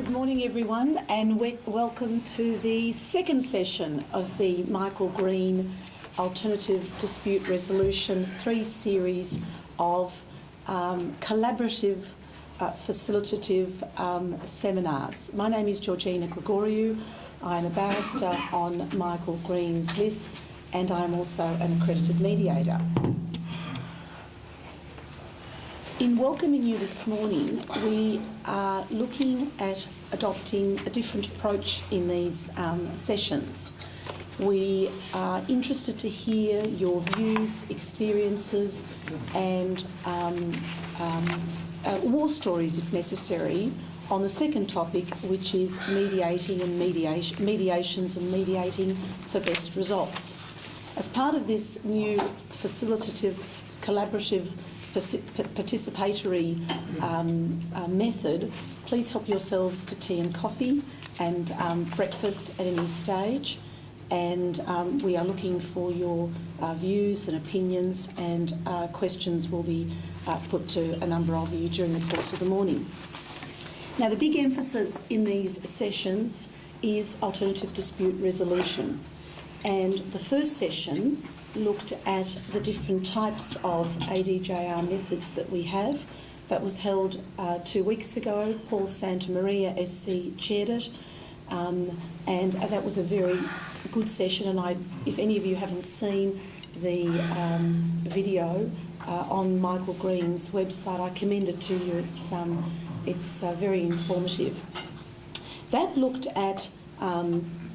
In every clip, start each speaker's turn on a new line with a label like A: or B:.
A: Good morning, everyone, and welcome to the second session of the Michael Green Alternative Dispute Resolution 3 series of collaborative, facilitative seminars. My name is Georgina Grigoriou. I am a barrister on Michael Green's list, and I am also an accredited mediator. In welcoming you this morning, we are looking at adopting a different approach in these sessions. We are interested to hear your views, experiences and war stories, if necessary, on the second topic, which is mediating and mediations and mediating for best results. As part of this new facilitative, collaborative, participatory method, please help yourselves to tea and coffee and breakfast at any stage. And we are looking for your views and opinions, and questions will be put to a number of you during the course of the morning. Now, the big emphasis in these sessions is alternative dispute resolution. And the first session looked at the different types of ADJR methods that we have. That was held 2 weeks ago. Paul Santamaria SC chaired it, and that was a very good session. And if any of you haven't seen the video on Michael Green's website, I commend it to you. It's very informative. That looked at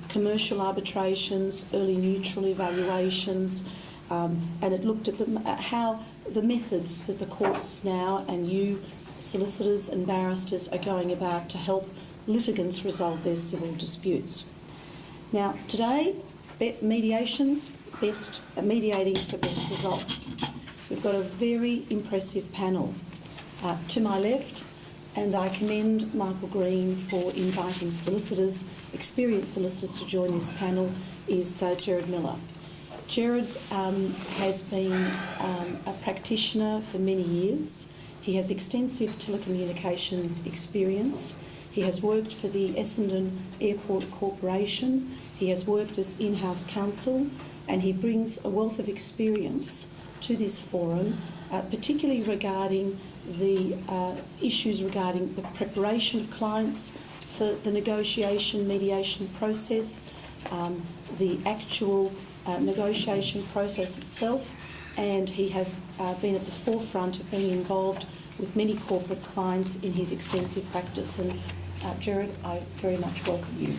A: commercial arbitrations, early neutral evaluations, and it looked at how the methods that the courts now and you, solicitors and barristers, are going about to help litigants resolve their civil disputes. Now, today, mediating for best results. We've got a very impressive panel. To my left, and I commend Michael Green for inviting solicitors, experienced solicitors, to join this panel, is Gerald Miller. Gerald has been a practitioner for many years. He has extensive telecommunications experience. He has worked for the Essendon Airport Corporation. He has worked as in-house counsel, and he brings a wealth of experience to this forum, particularly regarding the issues regarding the preparation of clients for the negotiation, mediation process, the actual negotiation process itself, and he has been at the forefront of being involved with many corporate clients in his extensive practice. And Gerald, I very much welcome you.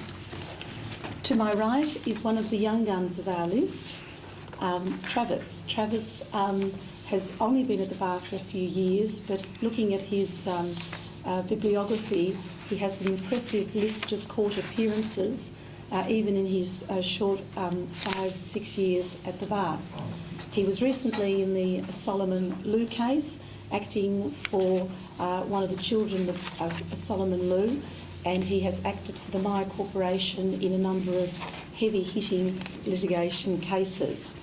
A: To my right is one of the young guns of our list, Travis. Travis has only been at the bar for a few years, but looking at his bibliography, he has an impressive list of court appearances, even in his short 5-6 years at the bar. He was recently in the Solomon Lew case, acting for one of the children of Solomon Lew, and he has acted for the Myer Corporation in a number of heavy-hitting litigation cases.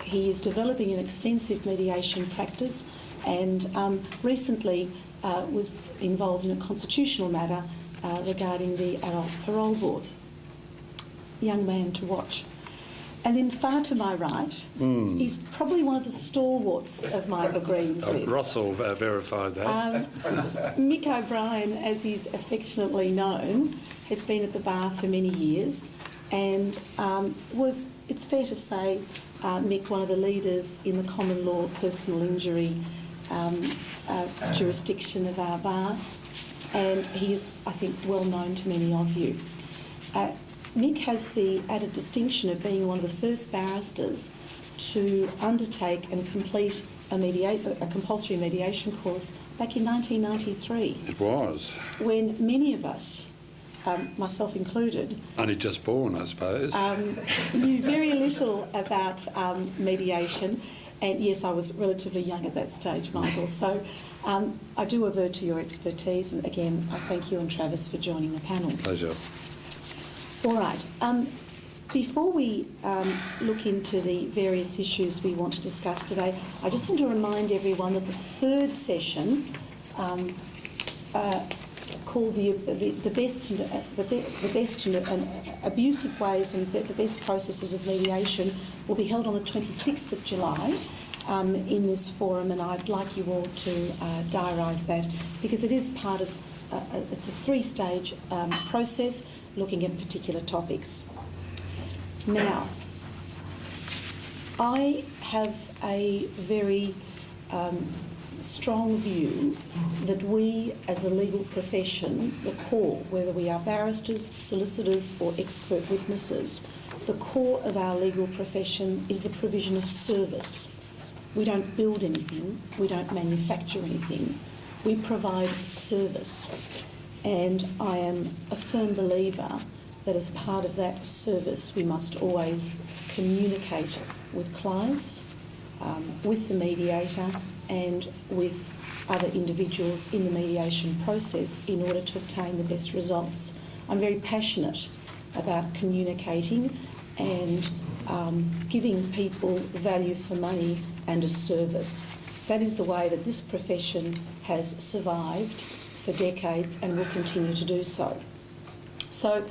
A: He is developing an extensive mediation practice, and recently was involved in a constitutional matter regarding the Adult Parole Board. Young man to watch. And then far to my right is probably one of the stalwarts of Michael Green's list.
B: Russell verified that.
A: Mick O'Brien, as he's affectionately known, has been at the bar for many years, and was, it's fair to say, Mick, one of the leaders in the common law personal injury jurisdiction of our bar, and he is, I think, well known to many of you. Mick has the added distinction of being one of the first barristers to undertake and complete a compulsory mediation course back in 1993.
B: It was.
A: When many of us, myself included,
B: only just born, I suppose,
A: knew very little about mediation. And yes, I was relatively young at that stage, Michael. So I do avert to your expertise. And again, I thank you and Travis for joining the panel.
B: Pleasure.
A: All right. Before we look into the various issues we want to discuss today, I just want to remind everyone that the third session called the best and abusive ways and the best processes of mediation will be held on the 26th of July in this forum, and I'd like you all to diarise that, because it is part of it's a three-stage process looking at particular topics. Now, I have a very strong view that we as a legal profession, the core, whether we are barristers, solicitors or expert witnesses, the core of our legal profession is the provision of service. We don't build anything, we don't manufacture anything, we provide service. And I am a firm believer that as part of that service we must always communicate with clients, with the mediator and with other individuals in the mediation process in order to obtain the best results. I'm very passionate about communicating and giving people value for money and a service. That is the way that this profession has survived for decades and will continue to do so. So,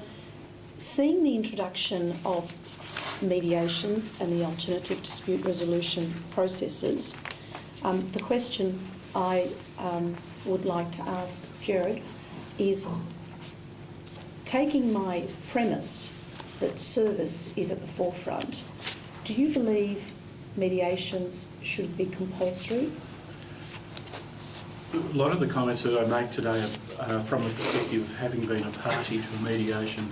A: seeing the introduction of mediations and the alternative dispute resolution processes, the question I would like to ask Gerald is, taking my premise that service is at the forefront, do you believe mediations should be compulsory?
C: A lot of the comments that I make today are from the perspective of having been a party to a mediation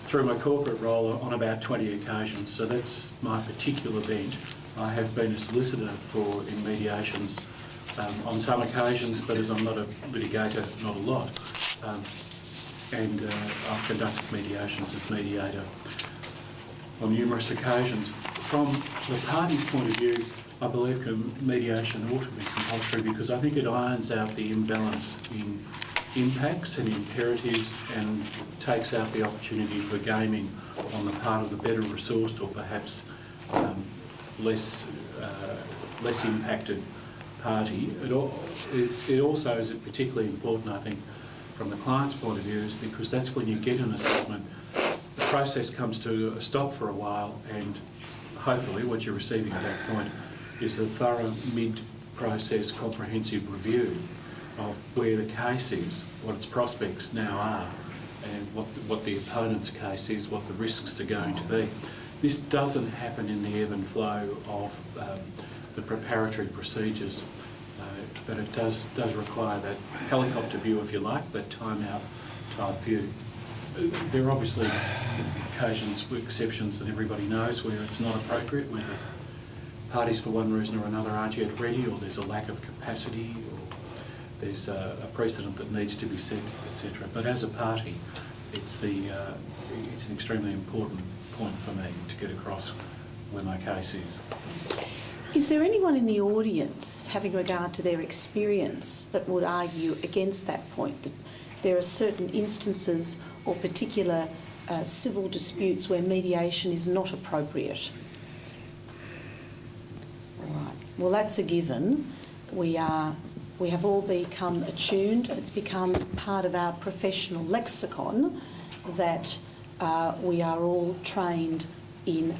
C: through my corporate role on about 20 occasions. So that's my particular bent. I have been a solicitor in mediations on some occasions, but as I'm not a litigator, not a lot. And I've conducted mediations as mediator on numerous occasions. From the party's point of view, I believe mediation ought to be compulsory, because I think it irons out the imbalance in impacts and imperatives and takes out the opportunity for gaming on the part of the better resourced or perhaps less impacted party. It also is particularly important, I think, from the client's point of view, is because that's when you get an assessment, the process comes to a stop for a while, and hopefully what you're receiving at that point is the thorough mid-process comprehensive review of where the case is, what its prospects now are, and what the opponent's case is, what the risks are going to be. This doesn't happen in the ebb and flow of the preparatory procedures, but it does require that helicopter view, if you like, that time-out type view. There are obviously occasions, exceptions that everybody knows, where it's not appropriate, where the parties for one reason or another aren't yet ready, or there's a lack of capacity, or there's a precedent that needs to be set, etc. But as a party, it's an extremely important point for me to get across where my case is.
A: Is there anyone in the audience, having regard to their experience, that would argue against that point, that there are certain instances or particular civil disputes where mediation is not appropriate? All right. Well, that's a given. We have all become attuned, and it's become part of our professional lexicon that we are all trained in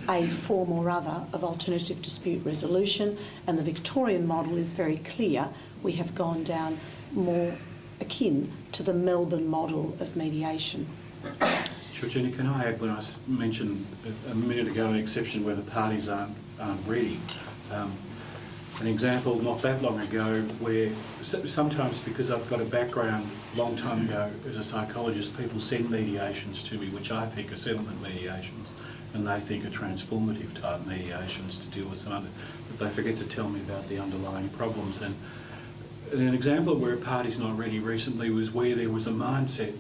A: a form or other of alternative dispute resolution, and the Victorian model is very clear. We have gone down more akin to the Melbourne model of mediation.
C: Georgina, can I add, when I mentioned a minute ago an exception where the parties aren't ready, an example not that long ago where sometimes, because I've got a background a long time ago as a psychologist, people send mediations to me which I think are settlement mediations, and they think are transformative type mediations to deal with some other, but they forget to tell me about the underlying problems. And an example where a party's not ready recently was where there was a mindset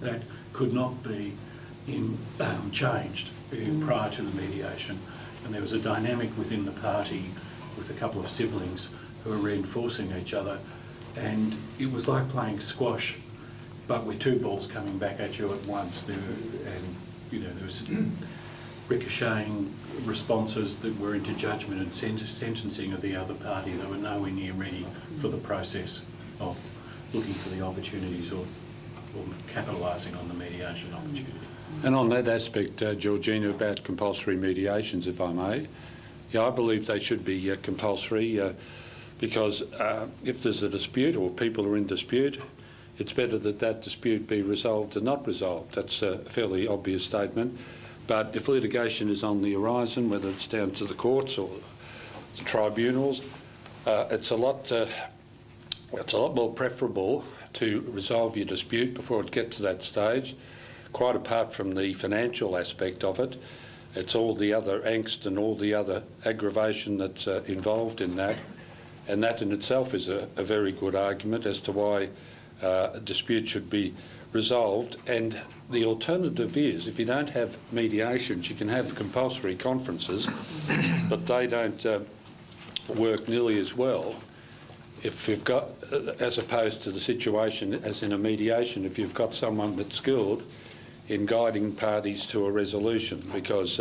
C: that could not be changed prior to the mediation, and there was a dynamic within the party with a couple of siblings who were reinforcing each other, and it was like playing squash, but with two balls coming back at you at once. There was ricocheting responses that were into judgment and sentencing of the other party. They were nowhere near ready for the process of looking for the opportunities or for capitalising on the mediation opportunity.
B: And on that aspect, Georgina, about compulsory mediations, if I may, I believe they should be compulsory because if there's a dispute or people are in dispute, it's better that that dispute be resolved than not resolved. That's a fairly obvious statement. But if litigation is on the horizon, whether it's down to the courts or the tribunals, it's a lot more preferable to resolve your dispute before it gets to that stage. Quite apart from the financial aspect of it, it's all the other angst and all the other aggravation that's involved in that. And that in itself is a very good argument as to why a dispute should be resolved. And the alternative is, if you don't have mediations, you can have compulsory conferences, but they don't work nearly as well. If you've got, as opposed to the situation as in a mediation, if you've got someone that's skilled in guiding parties to a resolution, because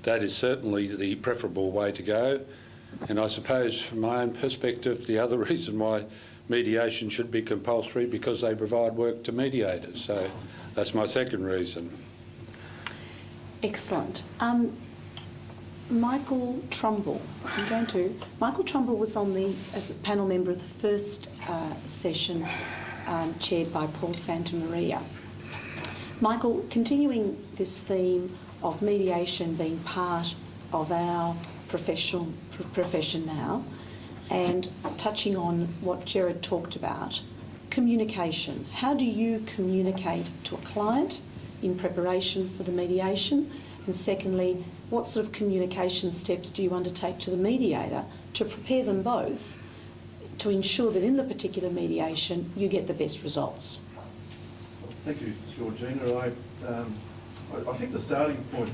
B: that is certainly the preferable way to go. And I suppose from my own perspective, the other reason why mediation should be compulsory, because they provide work to mediators. So that's my second reason.
A: Excellent. Michael Trumbull. Michael Trumbull was on as a panel member of the first session chaired by Paul Santamaria. Michael, continuing this theme of mediation being part of our profession now, and touching on what Gerald talked about, communication. How do you communicate to a client in preparation for the mediation? And secondly, what sort of communication steps do you undertake to the mediator to prepare them both to ensure that in the particular mediation you get the best results?
D: Thank you, Georgina. I think the starting point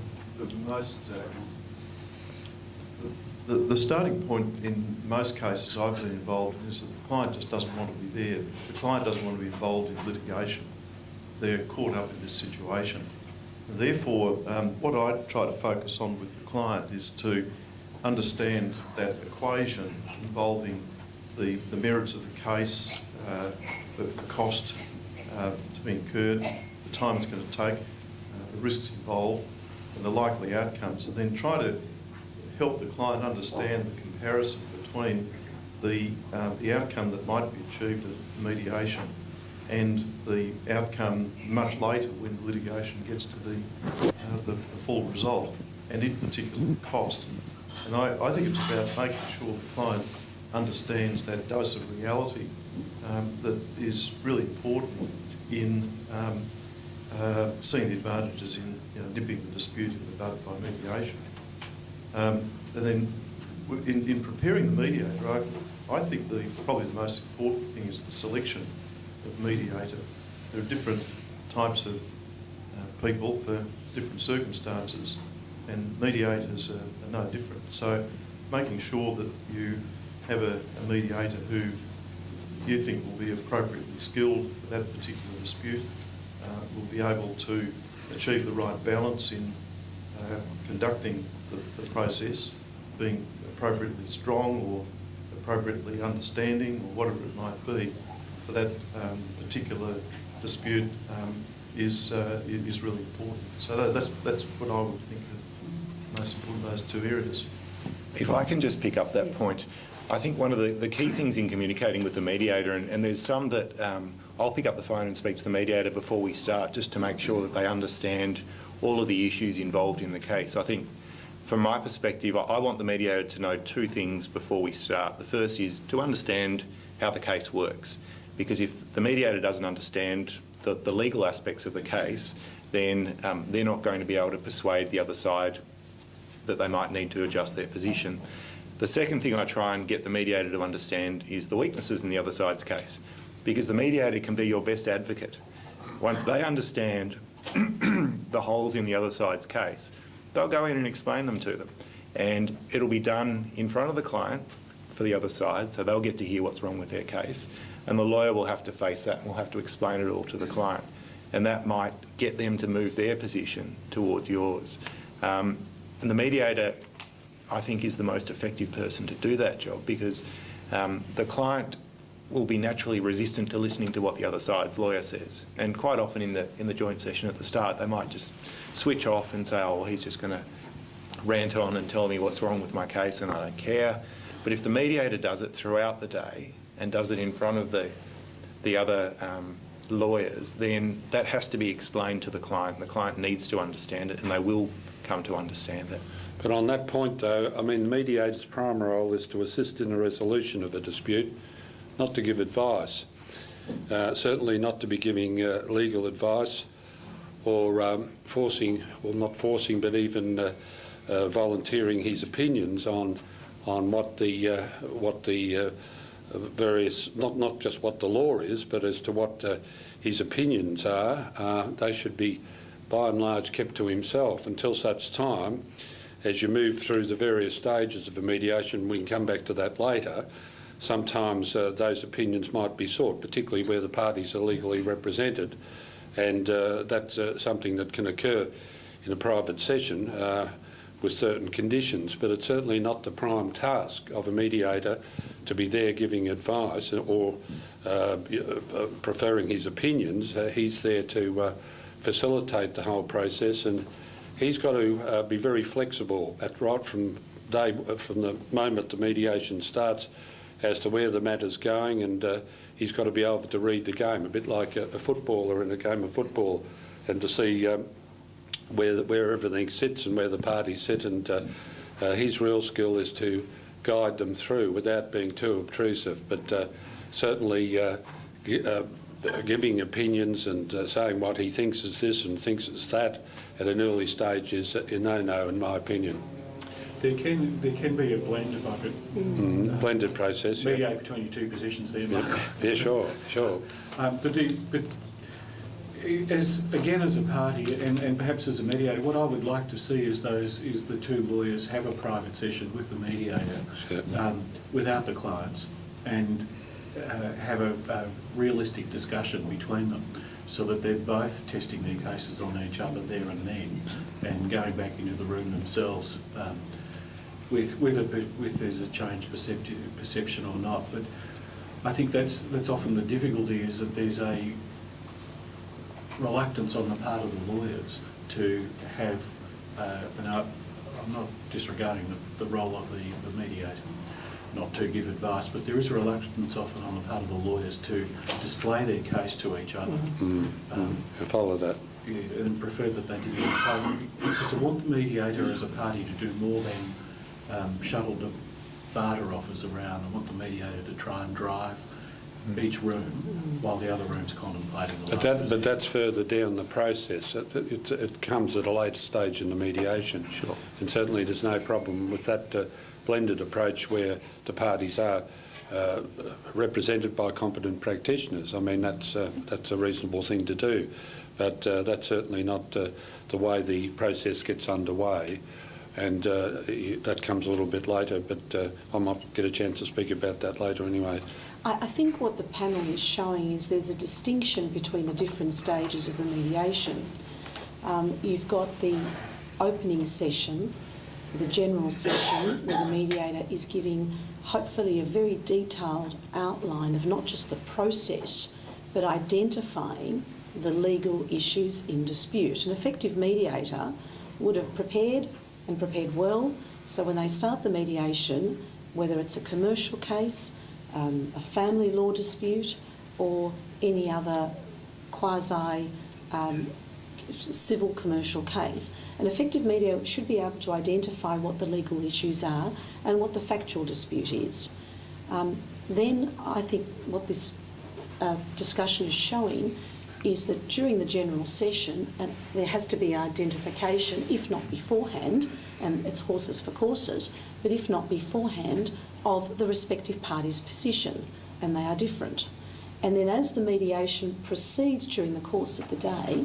D: the starting point in most cases I've been involved in is that the client just doesn't want to be there. The client doesn't want to be involved in litigation. They're caught up in this situation. And therefore, what I try to focus on with the client is to understand that equation involving the merits of the case, the cost to be incurred, the time it's going to take, the risks involved, and the likely outcomes, and then try to help the client understand the comparison between the outcome that might be achieved at mediation and the outcome much later when litigation gets to the full result, and in particular the cost. And I think it's about making sure the client understands that dose of reality that is really important in seeing the advantages in nipping the dispute in the bud by mediation. And then in preparing the mediator, I think probably the most important thing is the selection of mediator. There are different types of people for different circumstances, and mediators are no different. So making sure that you have a mediator who you think will be appropriately skilled for that particular dispute, will be able to achieve the right balance in conducting the process, being appropriately strong or appropriately understanding or whatever it might be for that particular dispute is really important. So that's what I would think are most important, those two areas.
E: If I can just pick up that point, I think one of the key things in communicating with the mediator, and there's some that I'll pick up the phone and speak to the mediator before we start, just to make sure that they understand all of the issues involved in the case. I think from my perspective, I want the mediator to know two things before we start. The first is to understand how the case works, because if the mediator doesn't understand the legal aspects of the case, then they're not going to be able to persuade the other side that they might need to adjust their position. The second thing I try and get the mediator to understand is the weaknesses in the other side's case, because the mediator can be your best advocate. Once they understand the holes in the other side's case, they'll go in and explain them to them. And it'll be done in front of the client for the other side, so they'll get to hear what's wrong with their case. And the lawyer will have to face that and will have to explain it all to the client. And that might get them to move their position towards yours. And the mediator, I think, is the most effective person to do that job, because the client will be naturally resistant to listening to what the other side's lawyer says. And quite often in the joint session at the start, they might just switch off and say, oh, well, he's just going to rant on and tell me what's wrong with my case and I don't care. But if the mediator does it throughout the day and does it in front of the other lawyers, then that has to be explained to the client. The client needs to understand it, and they will come to understand it.
B: But on that point, though, I mean, the mediator's primary role is to assist in the resolution of a dispute, not to give advice. Certainly not to be giving legal advice or forcing, well, not forcing, but even volunteering his opinions on what the various, not just what the law is, but as to what his opinions are. They should be, by and large, kept to himself until such time as you move through the various stages of a mediation. We can come back to that later. Sometimes those opinions might be sought, particularly where the parties are legally represented, and that's something that can occur in a private session with certain conditions, but it's certainly not the prime task of a mediator to be there giving advice or preferring his opinions. He's there to facilitate the whole process, and he's got to be very flexible right from the moment the mediation starts as to where the matter's going, and he's got to be able to read the game, a bit like a footballer in a game of football, and to see where everything sits and where the parties sit, and his real skill is to guide them through without being too obtrusive, but certainly giving opinions and saying what he thinks is this and thinks is that at an early stage is a no-no, in my opinion.
C: There can be a blend, if I could...
B: blended process,
C: mediate
B: yeah.
C: between your two positions there,
B: Mark. Yeah, sure.
C: But as a party and perhaps as a mediator, what I would like to see is the two lawyers have a private session with the mediator without the clients, and have a realistic discussion between them, so that they're both testing their cases on each other there and then, and going back into the room themselves with there's a changed perception or not. But I think that's often the difficulty, is that there's a reluctance on the part of the lawyers to have, I'm not disregarding the role of the mediator, not to give advice, but there is a reluctance often on the part of the lawyers to display their case to each other.
B: I follow that.
C: Yeah, and prefer that they did it because I want the mediator as a party to do more than shuttle the barter offers around. I want the mediator to try and drive each room while the other room's contemplating the
B: But that's further down the process. It comes at a later stage in the mediation.
E: Sure.
B: And certainly there's no problem with that blended approach where the parties are represented by competent practitioners. I mean, that's a reasonable thing to do, but that's certainly not the way the process gets underway, and that comes a little bit later, but I might get a chance to speak about that later anyway.
A: I think what the panel is showing is there's a distinction between the different stages of the mediation. You've got the opening session, the general session, where the mediator is giving hopefully a very detailed outline of not just the process, but identifying the legal issues in dispute. An effective mediator would have prepared and prepared well, so when they start the mediation, whether it's a commercial case, a family law dispute, or any other quasi civil commercial case, an effective mediator should be able to identify what the legal issues are and what the factual dispute is. Then I think what this discussion is showing is that during the general session, there has to be identification, if not beforehand, and it's horses for courses, but if not beforehand, of the respective parties' position, and they are different. And then as the mediation proceeds during the course of the day,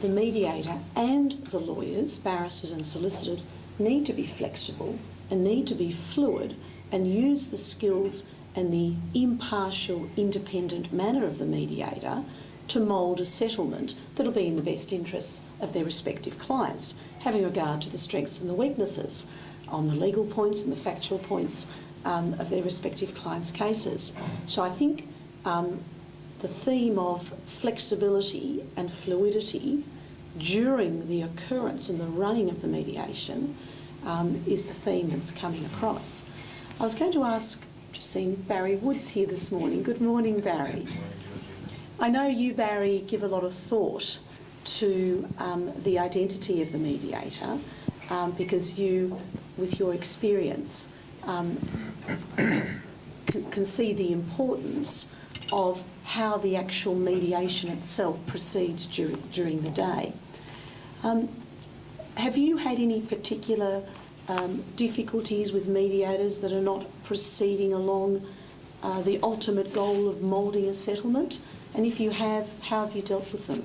A: the mediator and the lawyers, barristers and solicitors, need to be flexible and need to be fluid and use the skills and the impartial, independent manner of the mediator to mould a settlement that will be in the best interests of their respective clients, having regard to the strengths and the weaknesses on the legal points and the factual points of their respective clients' cases. So I think the theme of flexibility and fluidity during the occurrence and the running of the mediation is the theme that's coming across. I was going to ask, just seen Barry Woods here this morning. Good morning, Barry. I know you, Barry, give a lot of thought to the identity of the mediator because you, with your experience, can see the importance of how the actual mediation itself proceeds during the day. Have you had any particular difficulties with mediators that are not proceeding along the ultimate goal of moulding a settlement? And if you have, how have you dealt with them?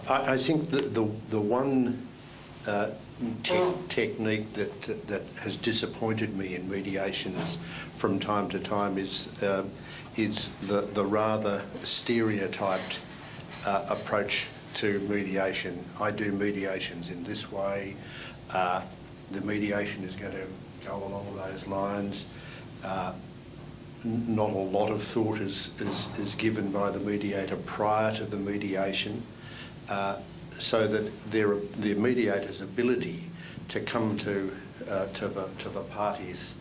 F: I think that the one technique that has disappointed me in mediations from time to time is the rather stereotyped approach to mediation. I do mediations in this way. The mediation is going to go along those lines. Not a lot of thought is given by the mediator prior to the mediation, so that the mediator's ability to come to the parties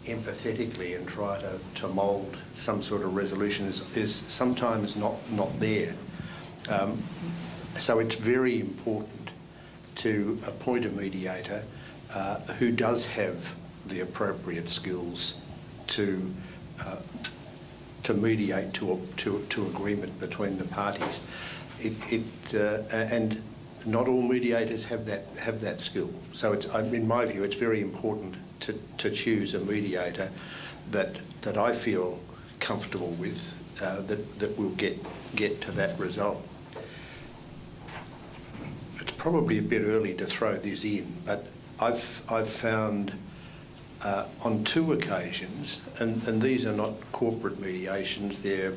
F: empathetically and try to mould some sort of resolution is sometimes not there. So it's very important to appoint a mediator who does have the appropriate skills to mediate to agreement between the parties. And not all mediators have that skill. So it's, in my view, it's very important to choose a mediator that I feel comfortable with, that will get to that result. It's probably a bit early to throw this in, but I've found on 2 occasions, and these are not corporate mediations, they're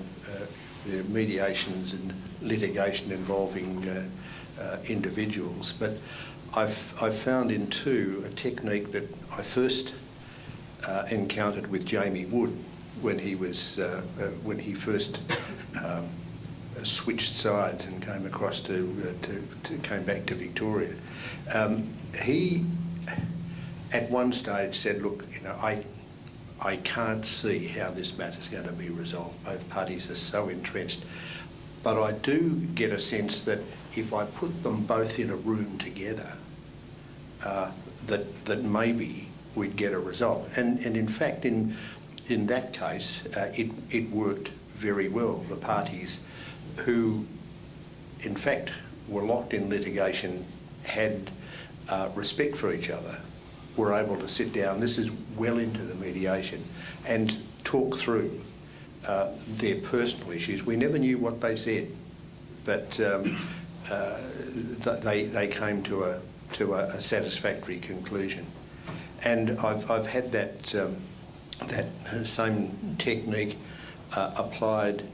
F: mediations and litigation involving individuals, but I've found in 2 a technique that I first encountered with Jamie Wood when he first switched sides and came across came back to Victoria. He at one stage said, "Look, I can't see how this matter's going to be resolved. Both parties are so entrenched. But I do get a sense that if I put them both in a room together, that maybe we'd get a result." And in fact, in that case, it worked very well. The parties who, in fact, were locked in litigation had respect for each other, were able to sit down, this is well into the mediation, and talk through their personal issues. We never knew what they said, but they came to a satisfactory conclusion. And I've had that same technique applied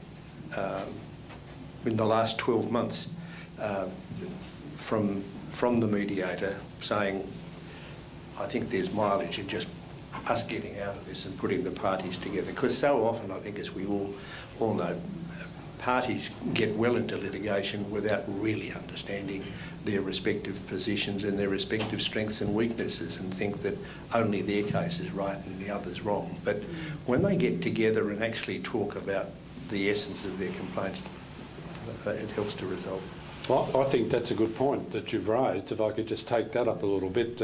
F: in the last 12 months from the mediator saying, "I think there's mileage in just us getting out of this and putting the parties together." Because so often, I think, as we all know, parties get well into litigation without really understanding their respective positions and their respective strengths and weaknesses, and think that only their case is right and the other's wrong. But when they get together and actually talk about the essence of their complaints, it helps to resolve.
B: Well, I think that's a good point that you've raised. If I could just take that up a little bit.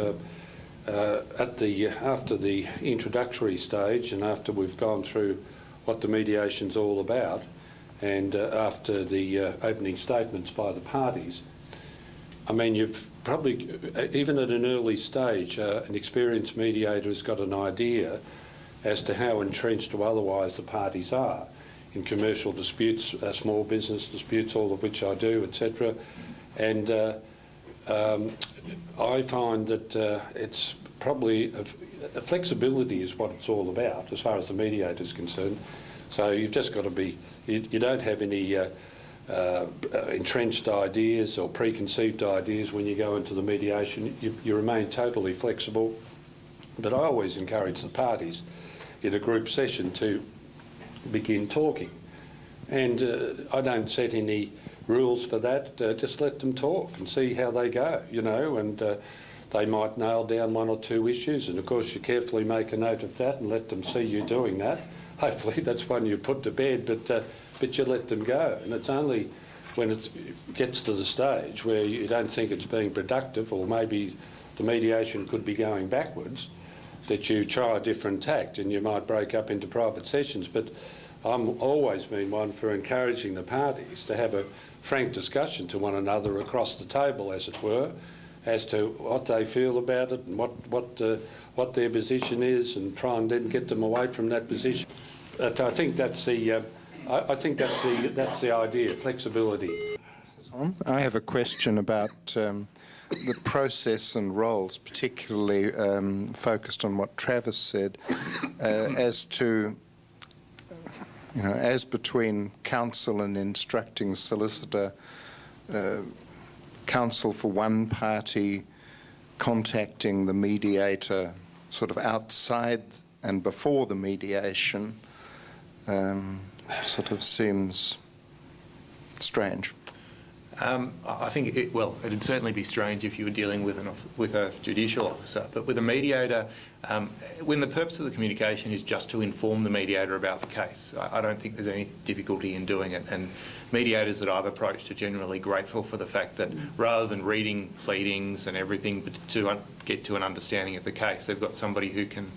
B: After the introductory stage, and after we've gone through what the mediation's all about, and after the opening statements by the parties, I mean, you've probably, even at an early stage, an experienced mediator has got an idea as to how entrenched or otherwise the parties are in commercial disputes, small business disputes, all of which I do, etc. And I find that it's probably flexibility is what it's all about as far as the mediator is concerned. So you've just got to be, you don't have any entrenched ideas or preconceived ideas when you go into the mediation. You remain totally flexible. But I always encourage the parties, in a group session to begin talking. And I don't set any rules for that. Just let them talk and see how they go, you know, and they might nail down one or two issues, and of course you carefully make a note of that and let them see you doing that. Hopefully that's one you put to bed, but you let them go. And it's only when it gets to the stage where you don't think it's being productive, or maybe the mediation could be going backwards, that you try a different tact, and you might break up into private sessions. But I'm always been one for encouraging the parties to have a frank discussion to one another across the table, as it were, as to what they feel about it and what their position is, and try and then get them away from that position. But I think that's the that's the idea, flexibility.
G: I have a question about the process and roles, particularly focused on what Travis said, as to, you know, as between counsel and instructing solicitor, counsel for one party contacting the mediator sort of outside and before the mediation sort of seems strange.
E: I think it'd certainly be strange if you were dealing with a judicial officer, but with a mediator, when the purpose of the communication is just to inform the mediator about the case, I don't think there's any difficulty in doing it. And mediators that I've approached are generally grateful for the fact that rather than reading pleadings and everything, but to get to an understanding of the case, they've got somebody who can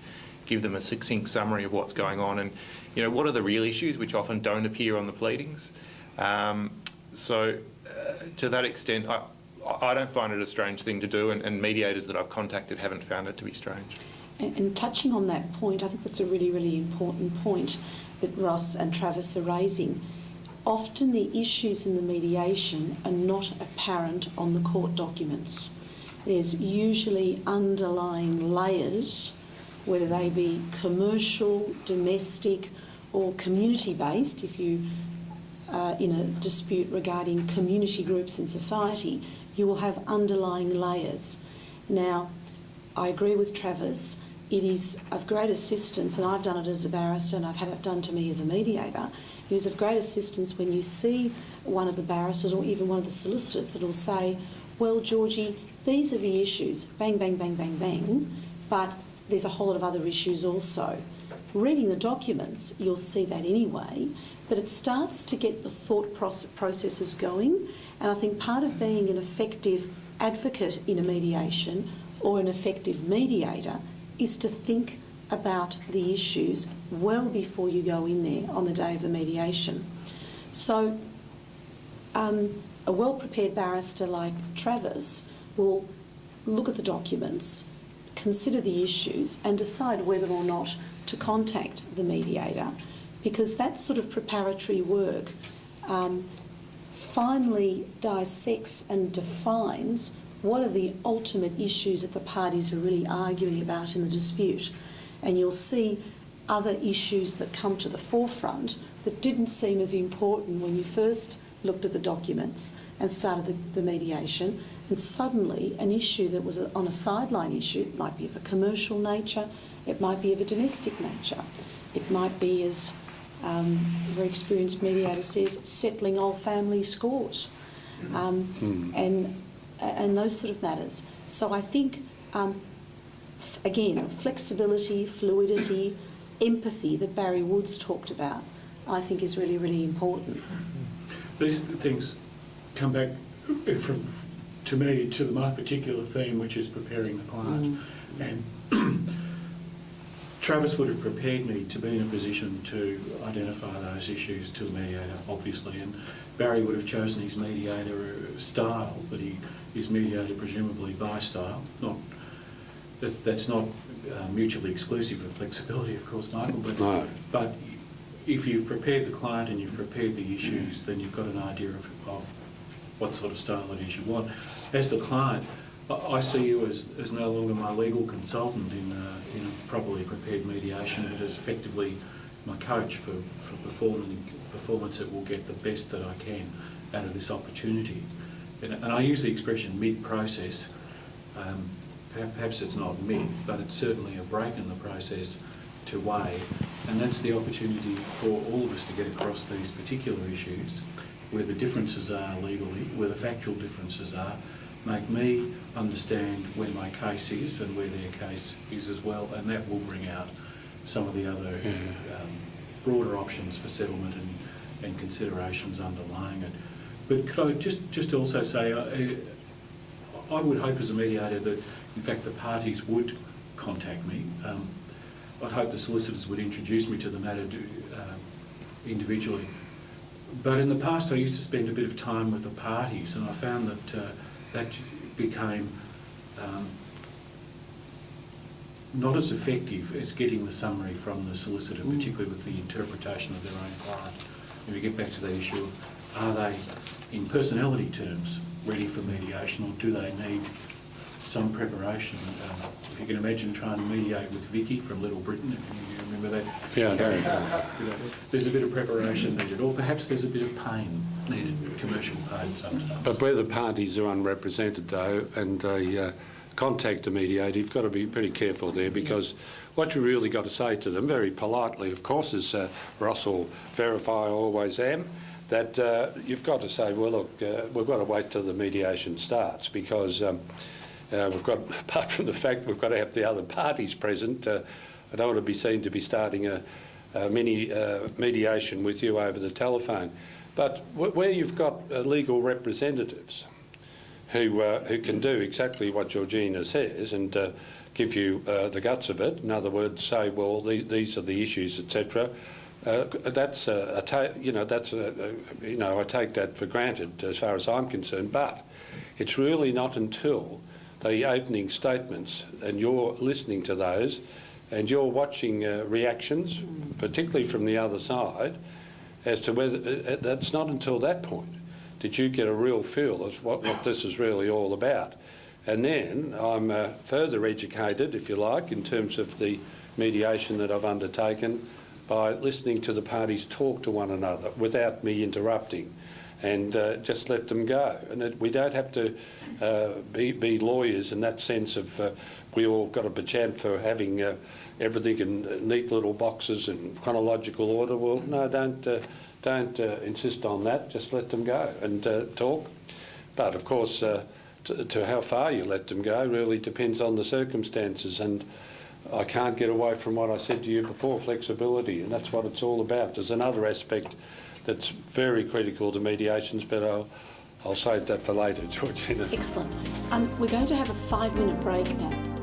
E: give them a succinct summary of what's going on and, you know, what are the real issues, which often don't appear on the pleadings. To that extent, I don't find it a strange thing to do, and mediators that I've contacted haven't found it to be strange.
A: And touching on that point, I think that's a really, really important point that Ross and Travis are raising. Often the issues in the mediation are not apparent on the court documents. There's usually underlying layers, whether they be commercial, domestic or community-based. If you in a dispute regarding community groups in society, you will have underlying layers. Now, I agree with Travis, it is of great assistance, and I've done it as a barrister and I've had it done to me as a mediator, it is of great assistance when you see one of the barristers or even one of the solicitors that will say, well, Georgie, these are the issues, bang, bang, bang, bang, bang, but there's a whole lot of other issues also. Reading the documents, you'll see that anyway, but it starts to get the thought processes going, and I think part of being an effective advocate in a mediation or an effective mediator is to think about the issues well before you go in there on the day of the mediation. So a well-prepared barrister like Travis will look at the documents, consider the issues and decide whether or not to contact the mediator, because that sort of preparatory work finally dissects and defines what are the ultimate issues that the parties are really arguing about in the dispute. And you'll see other issues that come to the forefront that didn't seem as important when you first looked at the documents and started the mediation, and suddenly an issue that was on a sideline issue, it might be of a commercial nature, it might be of a domestic nature, it might be, as a very experienced mediator says, settling old family scores, and those sort of matters. So I think, again, flexibility, fluidity, empathy that Barry Woods talked about, I think is really, really important.
C: These things come back to me to my particular theme, which is preparing the client. And Travis would have prepared me to be in a position to identify those issues to the mediator, obviously, and Barry would have chosen his mediator style, but his mediator presumably by style. That's not mutually exclusive of flexibility, of course, Michael, but if you've prepared the client and you've prepared the issues, then you've got an idea of what sort of style it is you want. As the client, I see you as no longer my legal consultant in a properly prepared mediation, but as effectively my coach for performance that will get the best that I can out of this opportunity. And I use the expression mid-process. Perhaps it's not mid, but it's certainly a break in the process to weigh, and that's the opportunity for all of us to get across these particular issues, where the differences are legally, where the factual differences are, make me understand where my case is and where their case is as well, and that will bring out some of the other broader options for settlement and considerations underlying it. But could I just also say, I would hope as a mediator that, in fact, the parties would contact me. I'd hope the solicitors would introduce me to the matter individually. But in the past, I used to spend a bit of time with the parties, and I found that that became not as effective as getting the summary from the solicitor, particularly with the interpretation of their own client. And we get back to that issue of, are they, in personality terms, ready for mediation, or do they need some preparation? If you can imagine trying to mediate with Vicky from Little Britain, if you remember that.
B: Yeah, I do.
C: There's a bit of preparation needed, or perhaps there's a bit of pain needed, commercial pain sometimes.
B: But where the parties are unrepresented, though, and they contact a mediator, you've got to be pretty careful there, because what you really got to say to them, very politely, of course, as Ross will verify, I always am, that you've got to say, well, look, we've got to wait till the mediation starts, because we've got, apart from the fact we've got to have the other parties present, I don't want to be seen to be starting a mini mediation with you over the telephone. But where you've got legal representatives who can do exactly what Georgina says and give you the guts of it, in other words, say, well, these are the issues, etc. That's I take that for granted as far as I'm concerned. But it's really not until the opening statements and you're listening to those and you're watching reactions, particularly from the other side, as to whether that's not until that point did you get a real feel of what this is really all about. And then I'm further educated, if you like, in terms of the mediation that I've undertaken by listening to the parties talk to one another without me interrupting, and just let them go. And we don't have to be lawyers in that sense of we all got a bajant for having everything in neat little boxes in chronological order. Well, no, don't insist on that. Just let them go and talk. But of course, to how far you let them go really depends on the circumstances. And I can't get away from what I said to you before, flexibility, and that's what it's all about. There's another aspect that's very critical to mediations, but I'll save that for later, Georgina.
A: Excellent. We're going to have a 5-minute break now.